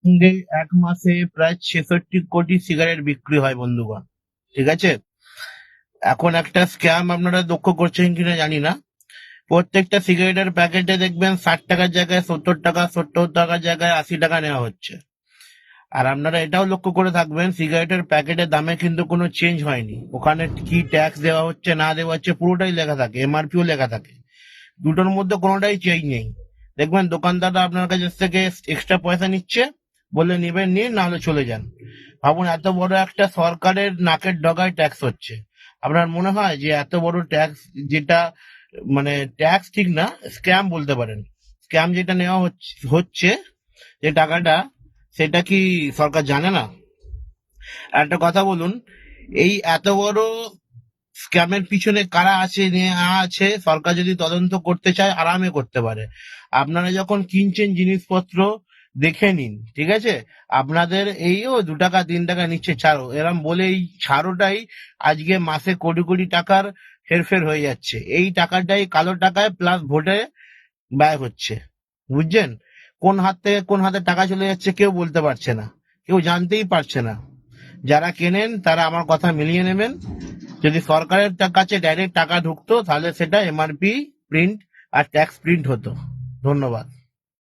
সঙ্গে এক মাসে প্রায় 66 কোটি সিগারেট বিক্রি হয় বন্ধুগণ। ঠিক আছে, এখন একটা স্ক্যাম আপনারা লক্ষ্য করছেন কিনা জানি না। প্রত্যেকটা সিগারেটের প্যাকেটে দেখবেন 60 টাকার জায়গায় 70 টাকা, 70 টাকার জায়গায় 80 টাকা নেওয়া হচ্ছে। আর আপনারা এটাও লক্ষ্য করে থাকবেন, সিগারেটের প্যাকেটের দামে কিন্তু কোনো চেঞ্জ হয়নি। ওখানে কি ট্যাক্স দেওয়া হচ্ছে না দেওয়া হচ্ছে পুরোটাই লেখা থাকে, এমআরপিও লেখা থাকে। দুটোর মধ্যে কোনোটাই চেঞ্জ নেই। দেখবেন দোকানদাররা আপনার কাছ থেকে এক্সট্রা পয়সা নিচ্ছে, বলে নিবেন নিন, নাহলে চলে যান। ভাবুন, এত বড় একটা সরকারের নাকের ডগায় ট্যাক্স হচ্ছে। আপনার মনে হয় যে এত বড় ট্যাক্স, যেটা মানে ট্যাক্স ঠিক না, স্ক্যাম বলতে পারেন, স্ক্যাম যেটা নেওয়া হচ্ছে যে টাকাটা, সেটা কি সরকার জানে না? আর একটা কথা বলুন, এই এত বড় স্ক্যামের পিছনে কারা আছে না আছে, সরকার যদি তদন্ত করতে চায় আরামে করতে পারে। আপনারা যখন কিনছেন জিনিসপত্র, দেখে নিন, ঠিক আছে? আপনাদের এইও 2 টাকা 3 টাকা নিচ্ছে ছাড়ো, এরম বলে এই ছাড়োটাই আজকে মাসে কোটি কোটি টাকার হেরফের হয়ে যাচ্ছে। এই টাকাটাই কালো টাকায় প্লাস ভোটে ব্যয় হচ্ছে। বুঝছেন? কোন হাত থেকে কোন হাতে টাকা চলে যাচ্ছে কেউ বলতে পারছে না, কেউ জানতেই পারছে না। যারা কেনেন তারা আমার কথা মিলিয়ে নেবেন। যদি সরকারের কাছে ডাইরেক্ট টাকা ঢুকতো, তাহলে সেটা এমআরপি প্রিন্ট আর ট্যাক্স প্রিন্ট হতো। ধন্যবাদ।